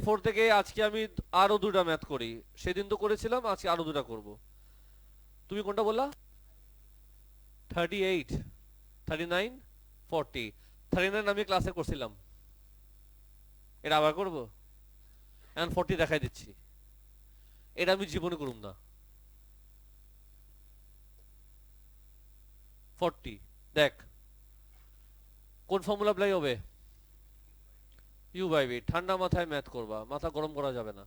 Four থেকে আজকে আমি আরো দুটা ম্যাথ করি, সেদিন তো করেছিলাম, আজকে আরো দুটা করব। তুমি কোনটা বললা? 38, 39, 40। 39 আমি ক্লাসে করছিলাম, এটা আবার করব। এখন 40 দেখাই দিচ্ছি, এটা আমি জীবনে করুম না। 40 দেখ কোন ফর্মুলা অ্যাপ্লাই হবে। U by v. ঠান্ডা মাথায় ম্যাথ করবা, মাথা গরম করা যাবে না।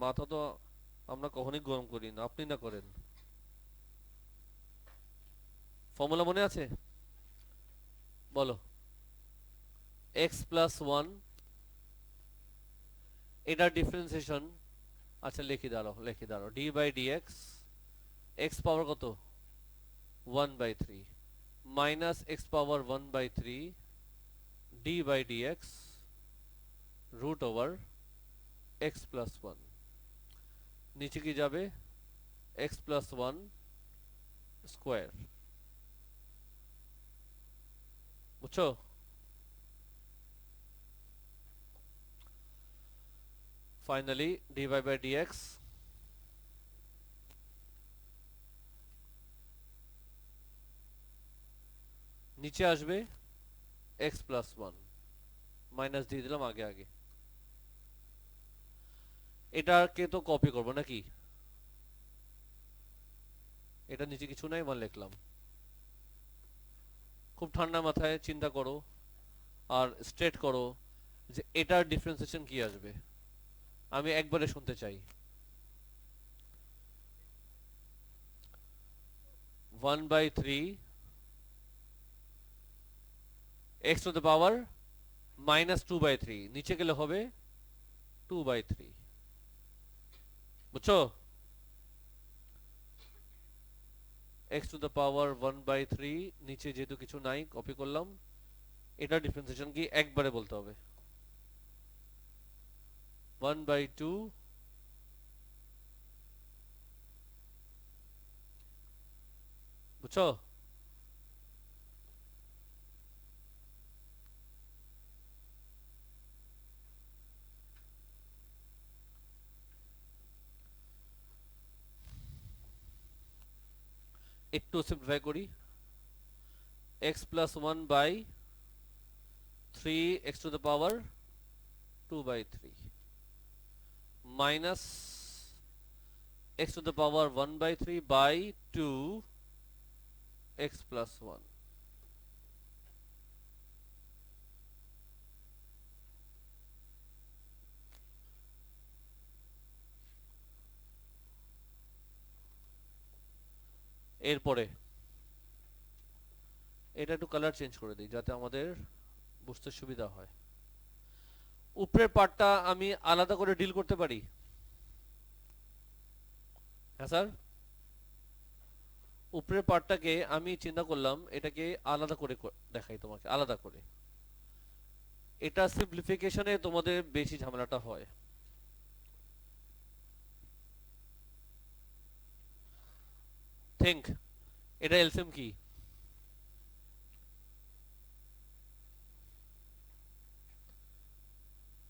মাথা তো আমরা কখনোই গরম করি না, আপনি না করেন। ফর্মুলা মনে আছে? বলো। এক্স প্লাস ওয়ান, এটার ডিফারেন্সিয়েশন। আচ্ছা লিখি দাঁড়াও, d by d x. X power কত? 1/3 minus x power 1/3 d by d x root over x plus one. নিচে কি যাবে? X plus one square. বুঝছো? Finally d by d x নিচে আসবে এক্স প্লাস ওয়ান, মাইনাস দিয়ে দিলাম আগে আগে। এটাকে তো কপি করবো নাকি? এটা নিচে কিছু নাই, মানে লিখলাম। খুব ঠান্ডা মাথায় চিন্তা করো আর স্ট্রেট করো যে এটার ডিফারেন্সিয়েশন কি আসবে, আমি একবারে শুনতে চাই। 1/3 x to the power minus 2/3, নিচে গেলে হবে 2/3। বুঝছো? এক্স টু দ্য পাওয়ার 1/3, নিচে যেহেতু কিছু নাই কপি করলাম। এটা ডিফারেন্সিয়েশন কি একবারে বলতে হবে। 1/2 বুঝছো? একটু সিম্পলিফাই করি। X plus one by three x to the power 2/3 minus x to the power 1/3 by 2 x plus one. এরপরে এটা একটু কালার চেঞ্জ করে দিই যাতে আমাদের বুঝতে সুবিধা হয়। উপরের পার্টটা আমি আলাদা করে ডিল করতে পারি। হ্যাঁ স্যার, উপরের পার্টটাকে আমি চিন্তা করলাম এটাকে আলাদা করে দেখাই তোমাকে, আলাদা করে। এটা সিম্পলিফিকেশনে তোমাদের বেশি ঝামেলাটা হয়। থিঙ্ক, এটা এলসিএম কি?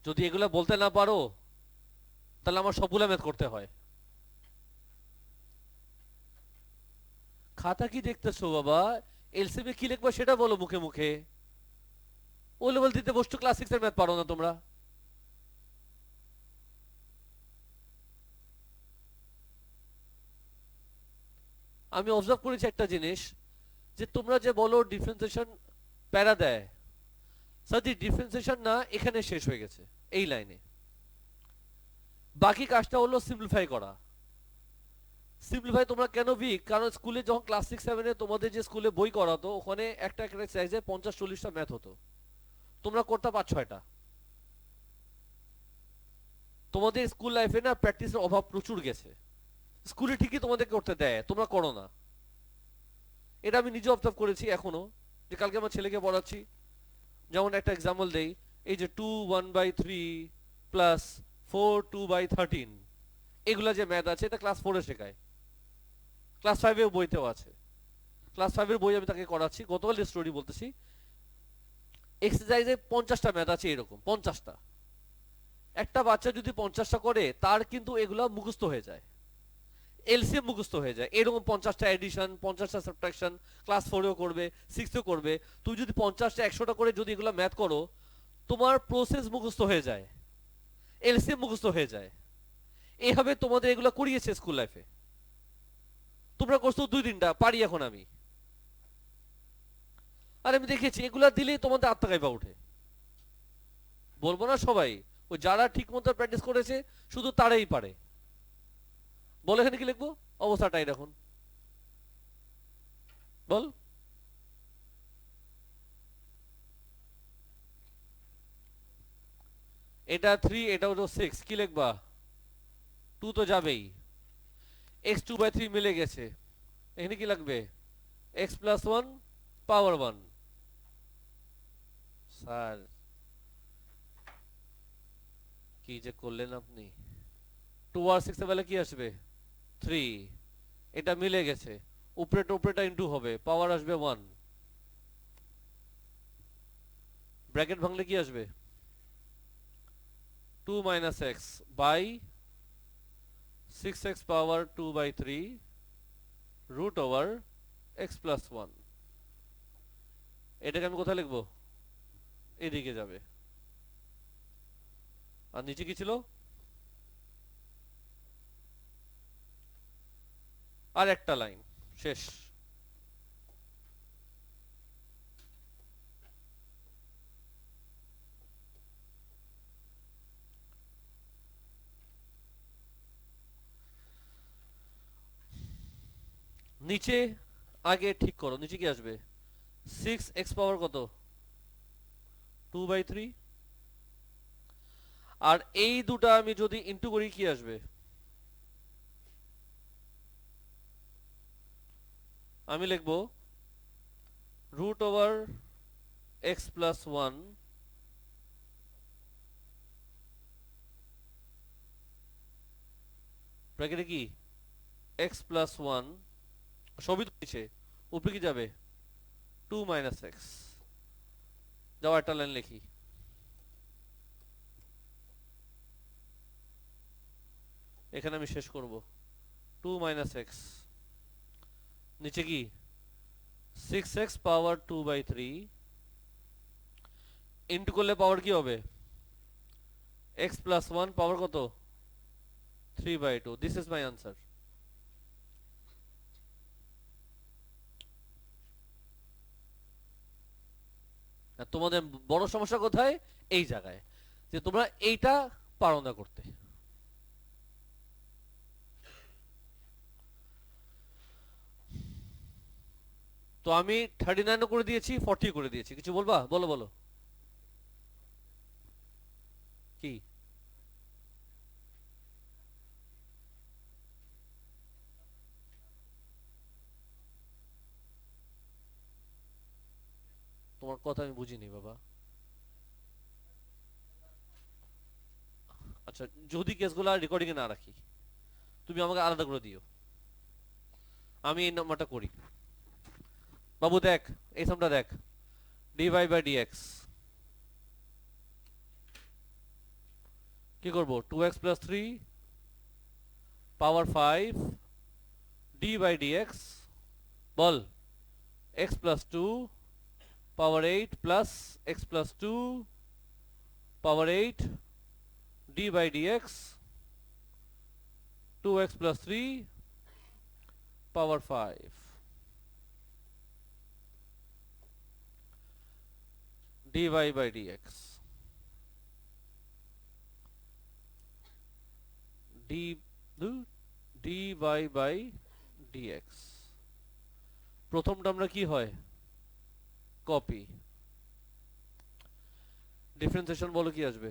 যদি এগুলা বলতে না পারো তাহলে আমার সবগুলা ম্যাথ করতে হয়। খাতা কি দেখতেছো বাবা? এলসিএম এ কি লিখবা সেটা বলো মুখে মুখে। ও লেভেল দিতে বসছো, ক্লাস 6 এর ম্যাথ পারো না তোমরা। আমি অবজার্ভ করেছি একটা জিনিস, যে তোমরা যে বলো ডিফারেন্সিয়েশন প্যারা দেয়, সাদি ডিফারেন্সিয়েশন না এখানে শেষ হয়ে গেছে এই লাইনে। বাকি কাজটা হলো সিম্পলিফাই করা। সিম্পলিফাই তোমরা কেন উইক? কারণ স্কুলে যখন ক্লাস 6-7 এ তোমাদের যে স্কুলে বই করাতো ওখানে একটা একটা সাইজে 50-40টা ম্যাথ হতো, তোমরা করতে 5-6টা। তোমাদের স্কুল লাইফে না প্র্যাকটিসের অভাব প্রচুর গেছে। স্কুলে ঠিকই তোমাদের করতে দেয়, তোমরা করো না। এটা আমি নিজে অবজার্ভ করেছি এখনো, যে কালকে আমার ছেলেকে পড়াচ্ছি, যেমন একটা এক্সাম্পল দেই, এই যে 2 1/3 প্লাস 4 2/13, এগুলা যে ম্যাথ আছে এটা ক্লাস 4 এ শেখায়, ক্লাস 5 এর বইতেও আছে। ক্লাস 5 এর বই আমি তাকে করাচ্ছি, গতকাল স্টোরি বলতেছি। এক্সারসাইজে 50টা ম্যাথ আছে, এরকম 50টা। একটা বাচ্চা যদি 50টা করে তার কিন্তু এগুলা মুখস্থ হয়ে যায়, এলসিএম মুখস্থ হয়ে যায়। এরকম 50টা এডিশন, 50টা সাবট্রাকশন ক্লাস 4এও করবে, 6এও করবে। তুমি যদি 50টা 100টা করে যদি এগুলা ম্যাথ করো, তোমার প্রসেস মুখস্থ হয়ে যায়, এলসিএম মুখস্থ হয়ে যায়। এইভাবে তোমাদের এগুলা করিয়েছে স্কুল লাইফে, তোমরা করছো 2-3টা, পারি এখন আমি। আর আমি দেখেছি এগুলা দিলেই তোমাদের আত্মা গাইবা উঠে। বলবো না সবাই, ওই যারা ঠিক মতো প্র্যাকটিস করেছে শুধু তারাই পারে। বল এখানে কি লিখবো, অবস্থাটাই দেখুন, বল। এটা 3, এটা হলো 6, কি লিখবা? 2 তো যাবেই। x2/3 মিলে গেছে, এখানে কি লাগবে? x+1 পাওয়ার 1। স্যার কি যে করলেন আপনি! 2 আর 6 এর বেলা কি আসবে? 3। এটা মিলে গেছে, উপরেটা উপরেটা ইনটু হবে, পাওয়ার আসবে 1। ব্র্যাকেট ভাঙলে কি আসবে? 2 - x by 6x power 2/3 root over x+1। এটাকে আমি কোথায় লিখবো? এদিকে যাবে। আর নিচে কি ছিল? আর একটা লাইন, শেষ। নিচে আগে ঠিক করো, নিচে কি আসবে? 6x পাওয়ার কত? 2/3। আর এই দুটা আমি যদি ইনটু করি কি আসবে? আমি লিখব রুট ওভার x+1 ব্র্যাকেটে কি x+1 সবই তো নিচে, উপরে কি যাবে? 2 - x। যাও একটা লাইন লিখি, এখানে আমি শেষ করব। 2 - x, নিচে কি? 6x পাওয়ার 2/3 ইনটু করলে পাওয়ার কি হবে? x+1 পাওয়ার কত? 3/2। This is my answer. তোমাদের বড় সমস্যা কোথায়? এই জায়গায়, যে তোমরা এইটা পারো না করতে। তো আমি 39 করে দিয়েছি, 40 করে দিয়েছি, কিছু বলবা? বলো বলো। কি? তোমার কথা আমি বুঝিনি বাবা। আচ্ছা, যদি কেসগুলো রেকর্ডিং এ না রাখি, তুমি আমাকে আলাদা করে দিও, আমি এই নাম্বারটা করি। বাবু দেখ, এই সামটা দেখ, dy/dx কি করব? 2x+3 পাওয়ার 5 d/dx, বল, x+2 পাওয়ার 8 প্লাস x+2 পাওয়ার 8 d/dx 2x+3 পাওয়ার 5 dy/dx d dy/dx। প্রথমটা আমরা কি হয়? কপি। ডিফারেন্সিয়েশন বলো কি আসবে?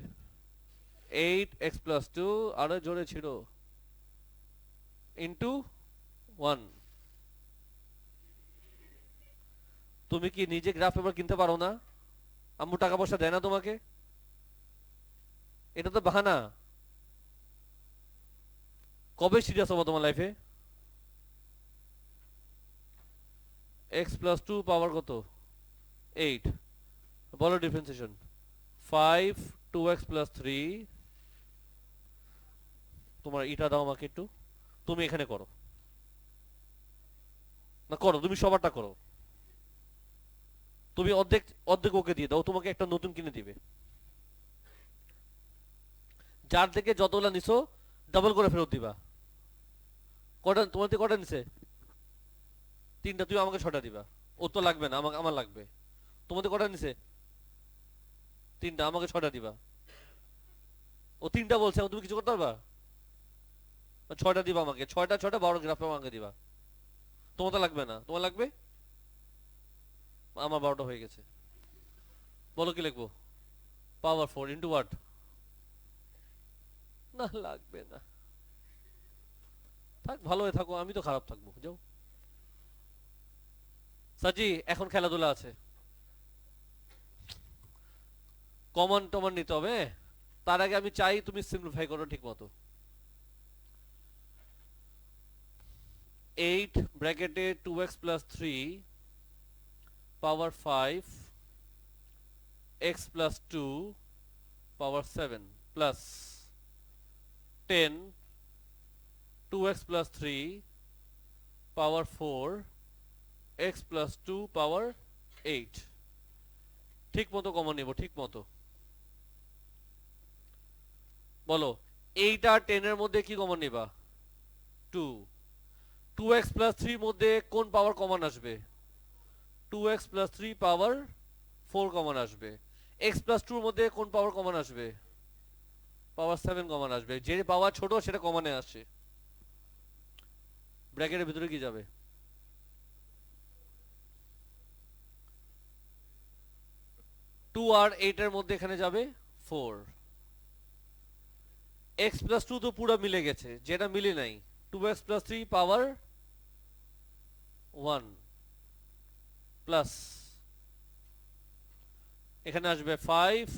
8x+2 আরো জোরে ছিল ইনটু 1। তুমি কি নিজে গ্রাফ পেপার কিনতে পারো না? আম্মু টাকা পয়সা দেয় না তোমাকে? এটা তো বাহানা। কবে সিরিয়াস হবো তোমার লাইফে? x+2 পাওয়ার কত? 8। বলো ডিফারেন্সিয়েশন। 5 2x+3 তোমার এটা দাও আমাকে একটু, তুমি এখানে করো, না করো, তুমি সবারটা করো, তুমি অর্ধেক অর্ধেক ওকে দিয়ে দাও, তোমাকে একটা নতুন কিনে দিবে। যার থেকে যতগুলা নিছো ডাবল করে ফেরত দিবা। কটা তোমার থেকে কটা নিছে? তিনটা, তুমি আমাকে ছটা দিবা। ও তো লাগবে না, আমাকে আমার লাগবে। তোমাদের কটা নিছে? তিনটা, আমাকে ছটা দিবা। ও তিনটা বলছে, এখন তুমি কিছু করতে পারবা? ছয়টা দিবা আমাকে, ছয়টা ছয়টা 12 গ্রাফে আমাকে দিবা। তোমার তো লাগবে না, তোমার লাগবে। আমার 12টা হয়ে গেছে। বলো কি লিখবো? পাওয়ার 4 ইন্টু ওয়াট? না লাগবে না, থাক, ভালো হয়ে থাকো, আমি তো খারাপ থাকবো, যাও। সাজি এখন খেলাধুলা আছে, কমন টমন নিতে হবে। তার আগে আমি চাই তুমি সিম্পলিফাই করো ঠিক মতো। 8 ব্র্যাকেটে 2x প্লাস 3 পাওয়ার 5 x প্লাস 2 পাওয়ার 7 প্লাস 10 2x প্লাস 3 পাওয়ার 4 x প্লাস 2 পাওয়ার 8। ঠিক মতো কমন নেব, ঠিক মতো। বলো 8 আর 10 এর মধ্যে কি কমন নিবা? 2। 2x প্লাস 3 মধ্যে কোন পাওয়ার কমন আসবে? 2x প্লাস 3 পাওয়ার 4 কমন আসবে। x প্লাস 2 এর মধ্যে কোন পাওয়ার কমন আসবে? পাওয়ার 7 কমন আসবে। যে পাওয়ার ছোট সেটা কমনে আসে। ব্র্যাকেটের ভিতরে কি যাবে? 2 আর 8 এর মধ্যে এখানে যাবে 4। x প্লাস 2 তো পুরো মিলে গেছে, যেটা মিলে নাই 2x প্লাস 3 পাওয়ার 1 প্লাস এখানে আসবে 5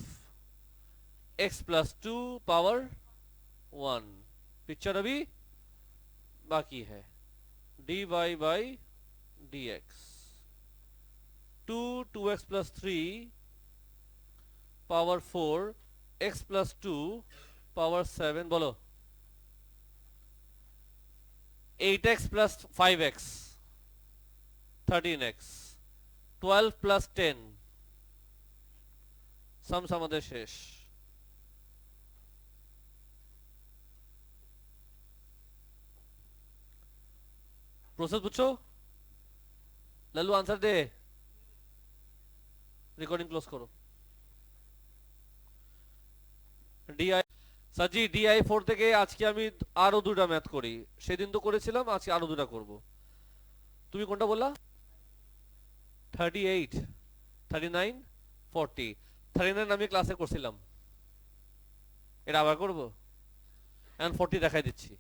x प्लस 2 पावर 1। पिक्चर अभी बाकी है। dy by dx 2 2x plus 3 power 4 x plus 2 power 7। बोलो 8x plus 5x 13x 12 plus 10 सम আমাদের শেষ। प्रोसेस पूछो। लल्लू आंसर दे। रिकॉर्डिंग क्लोज करो। ডিআই সাজি ডিআই 4 থেকে আজকে আমি আরো দুটো ম্যাথ করি, সেদিন তো করেছিলাম, আজকে আরো দুটো করব। তুমি কোনটা বললা? 38 39 40। 39 আমি ক্লাসে করছিলাম, এটা আবার করব। এন্ড 40 দেখাই দিচ্ছি।